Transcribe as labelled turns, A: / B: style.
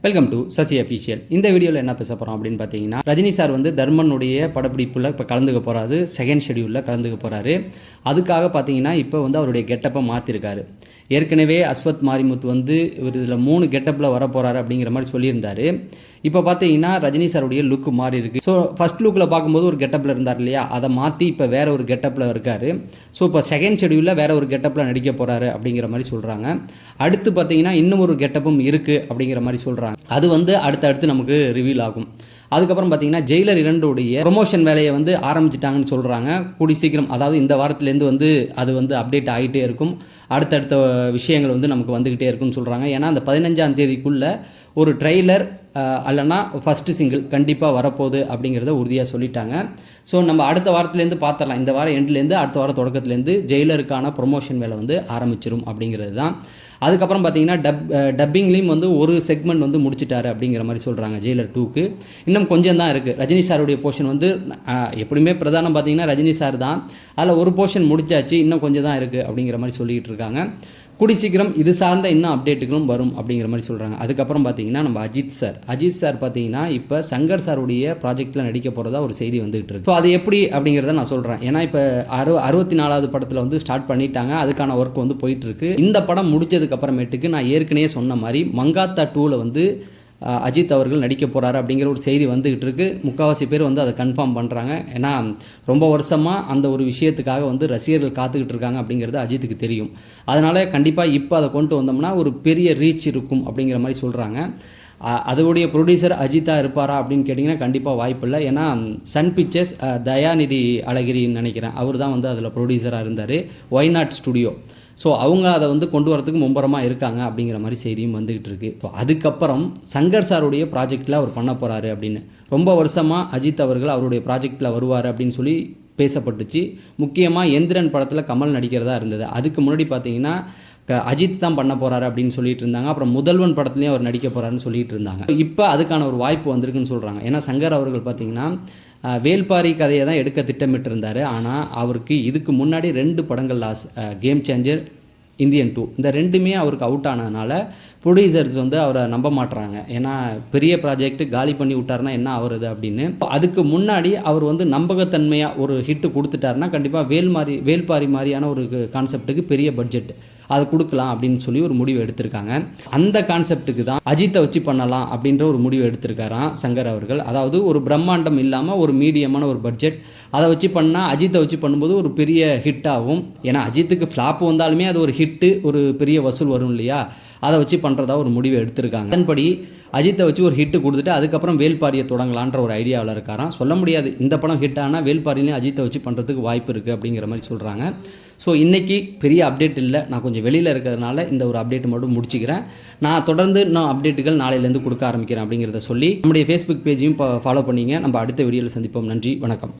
A: Welcome to Sasi official. இந்த வீடியோவில் என்ன பேச போகிறோம் அப்படின்னு பார்த்தீங்கன்னா, ரஜினி சார் வந்து தர்மனுடைய படப்பிடிப்பில் இப்போ கலந்துக்க போகிறாரு. செகண்ட் ஷெடியூலில் கலந்துக்க போகிறாரு. அதுக்காக பார்த்தீங்கன்னா இப்போ வந்து அவருடைய கெட்டப்பை மாற்றிருக்காரு. ஏற்கனவே அஸ்வத் மாரிமுத்து வந்து இவர் இதில் 3 கெட்டப்பில் வர போகிறாரு அப்படிங்கிற மாதிரி சொல்லியிருந்தார். இப்போ பார்த்தீங்கன்னா ரஜினி சாருடைய லுக்கு மாறி இருக்குது. ஸோ ஃபஸ்ட் லுக்கில் பார்க்கும்போது ஒரு கெட்டப்பில் இருந்தார் இல்லையா, அதை மாற்றி இப்போ வேறு ஒரு கெட்டப்பில் இருக்கார். ஸோ இப்போ செகண்ட் ஷெடியூலில் வேறு ஒரு கெட்டப்பில் நடிக்க போகிறாரு அப்படிங்கிற மாதிரி சொல்கிறாங்க. அடுத்து பார்த்தீங்கன்னா இன்னும் ஒரு கெட்டப்பும் இருக்குது அப்படிங்கிற மாதிரி சொல்கிறாங்க. அது வந்து அடுத்தடுத்து நமக்கு ரிவீல் ஆகும். அதுக்கப்புறம் பார்த்தீங்கன்னா ஜெயிலர் 2 ப்ரொமோஷன் வேலையை வந்து ஆரம்பிச்சிட்டாங்கன்னு சொல்கிறாங்க. கூடி சீக்கிரம், அதாவது இந்த வாரத்துலேருந்து வந்து அது வந்து அப்டேட் ஆகிட்டே இருக்கும். அடுத்தடுத்த விஷயங்கள் வந்து நமக்கு வந்துக்கிட்டே இருக்குன்னு சொல்கிறாங்க. ஏன்னா அந்த 15ஆம் தேதிக்குள்ளே ஒரு ட்ரெய்லர் அல்லனா ஃபஸ்ட்டு சிங்கிள் கண்டிப்பாக வரப்போகுது அப்படிங்கிறத உறுதியாக சொல்லிட்டாங்க. ஸோ நம்ம அடுத்த வாரத்துலேருந்து பார்த்துடலாம். இந்த வாரம் எண்ட்லேருந்து அடுத்த வாரம் தொடக்கத்துலேருந்து ஜெயிலருக்கான ப்ரொமோஷன் வேலை வந்து ஆரம்பிச்சிடும் அப்படிங்கிறது தான். அதுக்கப்புறம் பார்த்தீங்கன்னா டப்பிங்லேயும் வந்து ஒரு செக்மெண்ட் வந்து முடிச்சிட்டாரு அப்படிங்கிற மாதிரி சொல்கிறாங்க. ஜெயிலர் 2க்கு இன்னும் கொஞ்சம் தான் இருக்குது. ரஜினி சாருடைய போர்ஷன் வந்து எப்படியுமே பிரதானம் பார்த்தீங்கன்னா ரஜினி சார் தான். அதில் ஒரு போர்ஷன் முடிச்சாச்சு, இன்னும் கொஞ்சம் தான் இருக்குது அப்படிங்கிற மாதிரி சொல்லிகிட்டு இருக்காங்க. கூடி சீக்கிரம் இது சார்ந்த இன்னும் அப்டேட்டுகளும் வரும் அப்படிங்கிற மாதிரி சொல்கிறாங்க. அதுக்கப்புறம் பார்த்தீங்கன்னா நம்ம அஜித் சார் பார்த்தீங்கன்னா இப்போ சங்கர் சாருடைய ப்ராஜெக்டில் நடிக்க போகிறதா ஒரு செய்தி வந்துகிட்டு இருக்கு. ஸோ அது எப்படி அப்படிங்கிறத நான் சொல்கிறேன். ஏன்னா இப்போ 64வது படத்தில் வந்து ஸ்டார்ட் பண்ணிட்டாங்க. அதுக்கான ஒர்க் வந்து போயிட்டுருக்கு. இந்த படம் முடிச்சதுக்கு அப்புறமேட்டுக்கு நான் ஏற்கனவே சொன்ன மாதிரி மங்காத்தா 2ல் வந்து அஜித் அவர்கள் நடிக்க போகிறாரு அப்படிங்கிற ஒரு செய்தி வந்துக்கிட்டு இருக்குது. முக்கால்வாசி பேர் வந்து அதை கன்ஃபார்ம் பண்ணுறாங்க. ஏன்னா ரொம்ப வருஷமாக அந்த ஒரு விஷயத்துக்காக வந்து ரசிகர்கள் காத்துக்கிட்டு இருக்காங்க அப்படிங்கிறது அஜித்துக்கு தெரியும். அதனால் கண்டிப்பாக இப்போ அதை கொண்டு வந்தோம்னா ஒரு பெரிய ரீச் இருக்கும் அப்படிங்கிற மாதிரி சொல்கிறாங்க. அதோடைய ப்ரொடியூசர் அஜித்தாக இருப்பாரா அப்படின்னு கேட்டிங்கன்னா கண்டிப்பாக வாய்ப்பில்லை. ஏன்னா சன் பிக்சர்ஸ் தயாநிதி அழகிரின்னு நினைக்கிறேன், அவர் தான் வந்து அதில் ப்ரொடியூசராக இருந்தார். ஒய்நாட் ஸ்டுடியோ. ஸோ அவங்க அதை வந்து கொண்டு வரதுக்கு மும்பரமாக இருக்காங்க அப்படிங்கிற மாதிரி செய்தியும் வந்துகிட்டு இருக்குது. ஸோ அதுக்கப்புறம் சங்கர் சாருடைய ப்ராஜெக்டில் அவர் பண்ண போகிறாரு அப்படின்னு ரொம்ப வருஷமாக அஜித் அவர்கள் அவருடைய ப்ராஜெக்டில் வருவார் அப்படின்னு சொல்லி பேசப்பட்டுச்சு. முக்கியமாக எந்திரன் படத்தில் கமல் நடிக்கிறதா இருந்தது. அதுக்கு முன்னாடி பார்த்தீங்கன்னா அஜித் தான் பண்ண போகிறாரு அப்படின்னு சொல்லிட்டு இருந்தாங்க. அப்புறம் முதல்வன் படத்துலையும் அவர் நடிக்க போகிறாருன்னு சொல்லிட்டு இருந்தாங்க. இப்போ அதுக்கான ஒரு வாய்ப்பு வந்திருக்குன்னு சொல்கிறாங்க. ஏன்னா சங்கர் அவர்கள் பார்த்தீங்கன்னா வேல்பாரி கதையை தான் எடுக்க திட்டமிட்டிருந்தார். ஆனால் அவருக்கு இதுக்கு முன்னாடி 2 படங்கள் கேம் சேஞ்சர், இந்தியன் 2 இந்த 2மே அவருக்கு அவுட் ஆனதுனால ப்ரொடியூசர்ஸ் வந்து அவரை நம்ப மாட்டுறாங்க. ஏன்னா பெரிய ப்ராஜெக்ட் காலி பண்ணி விட்டாருன்னா என்ன ஆகுறது அப்படின்னு. அதுக்கு முன்னாடி அவர் வந்து நம்பகத்தன்மையாக ஒரு ஹிட்டு கொடுத்துட்டாருன்னா கண்டிப்பாக வேல்பாரி மாதிரியான ஒரு கான்செப்ட்டுக்கு பெரிய பட்ஜெட் அதை கொடுக்கலாம் அப்படின்னு சொல்லி ஒரு முடிவு எடுத்திருக்காங்க. அந்த கான்செப்ட்டுக்கு தான் அஜித்தை வச்சு பண்ணலாம் அப்படின்ற ஒரு முடிவு எடுத்திருக்காராம் சங்கர் அவர்கள். அதாவது ஒரு பிரம்மாண்டம் இல்லாமல் ஒரு மீடியமான ஒரு பட்ஜெட், அதை வச்சு பண்ணால் அஜித்தை வச்சு பண்ணும்போது ஒரு பெரிய ஹிட் ஆகும். ஏன்னா அஜித்துக்கு ஃப்ளாப் வந்தாலுமே அது ஒரு ஹிட்டு, ஒரு பெரிய வசூல் வரும் இல்லையா, அதை வச்சு பண்ணுறதா ஒரு முடிவு எடுத்திருக்காங்க. அதன்படி அஜித்தை வச்சு ஒரு ஹிட்டு கொடுத்துட்டு அதுக்கப்புறம் வேல்பாரியை தொடங்கலான்ற ஒரு ஐடியாவில் இருக்காராம். சொல்ல முடியாது, இந்த படம் ஹிட் ஆனால் வேல்பாரிலையும் அஜித்தை வச்சு பண்ணுறதுக்கு வாய்ப்பு இருக்குது அப்படிங்கிற மாதிரி சொல்கிறாங்க. ஸோ இன்றைக்கி பெரிய அப்டேட் இல்லை, நான் கொஞ்சம் வெளியில் இருக்கிறதுனால இந்த ஒரு அப்டேட் மட்டும் முடிச்சுக்கிறேன். நான் தொடர்ந்து இன்னும் அப்டேட்டுகள் நாளையிலேருந்து கொடுக்க ஆரம்பிக்கிறேன் அப்படிங்கிறத சொல்லி நம்முடைய ஃபேஸ்புக் பேஜையும் ஃபாலோ பண்ணிங்க. நம்ம அடுத்த வீடியோவில் சந்திப்போம். நன்றி, வணக்கம்.